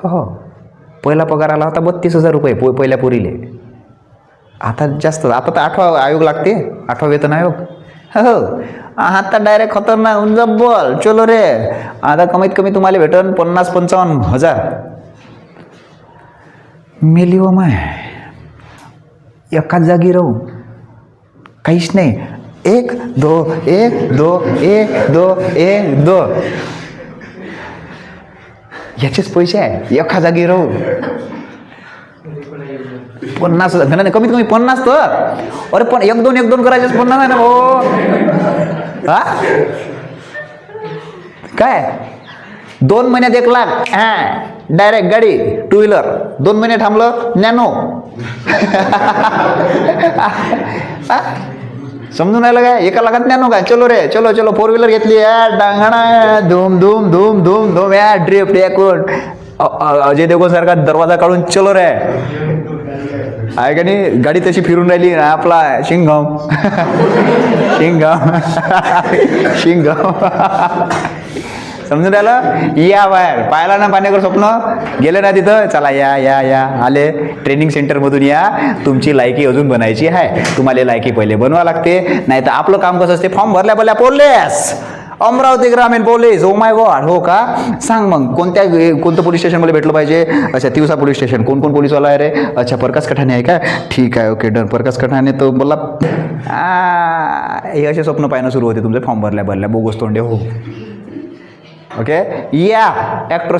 हो, पहिला पगार आला होता 32,000 रुपये पहिल्या पोरीले. आता जास्त, आता तर 8वा आयोग लागते, 8वा वेतन आयोग. हो, आता डायरेक्ट खतरनाक जब्बल चलो रे. आता कमीत कमी तुम्हाला भेटन 50-55,000. मेली व माय, एकाच जागी राहू, काहीच नाही. 1 2 1 2 1 2 1 2 याचेच पैसे आहे. एका जागी राहू 50,000, नाही कमीत कमी 50 तर. अरे पण 1-2 करायचेच 50 आहे ना भाऊ. हा काय 2 महिन्यात 1 लाख. हा डायरेक्ट गाडी 2 व्हीलर. 2 महिने थांबलं नॅनो. समजून राहिलं काय? 1 लाखात नॅनो काय? चलो रे चलो चलो. 4 व्हीलर घेतली या डांगणा धूम धूम धूम धूम धूम या ड्रिफ्ट एकूण अजय देवगण सारखा दरवाजा काढून चलो रे. आहे का नाही? गाडी तशी फिरून राहिली आपला शिंगम. शिंगम शिंगम. समजून राहिलं? या बाहेर पाहिला ना पाण्याकर स्वप्न गेले ना तिथं. चला या या या आले ट्रेनिंग सेंटरमधून या. तुमची लायकी अजून बनायची आहे. तुम्हाला लायकी पहिले बनवा लागते. नाही तर आपलं काम कसं असते, फॉर्म भरल्या पोलीस, अमरावती ग्रामीण पोलीस. Oh my God. हो का? सांग मग कोणतं पोलीस स्टेशन मला भेटलं पाहिजे? अच्छा तिवसा पोलीस स्टेशन. कोण पोलीसवाला आहे रे? अच्छा प्रकाश कठाणे आहे का? ठीक आहे ओके डन. प्रकाश कठाणे तो बोला. हे असे स्वप्न पाहणं सुरू होते तुमचे फॉर्म भरल्या बोगस तोंडे. हो ओके या ॲक्टर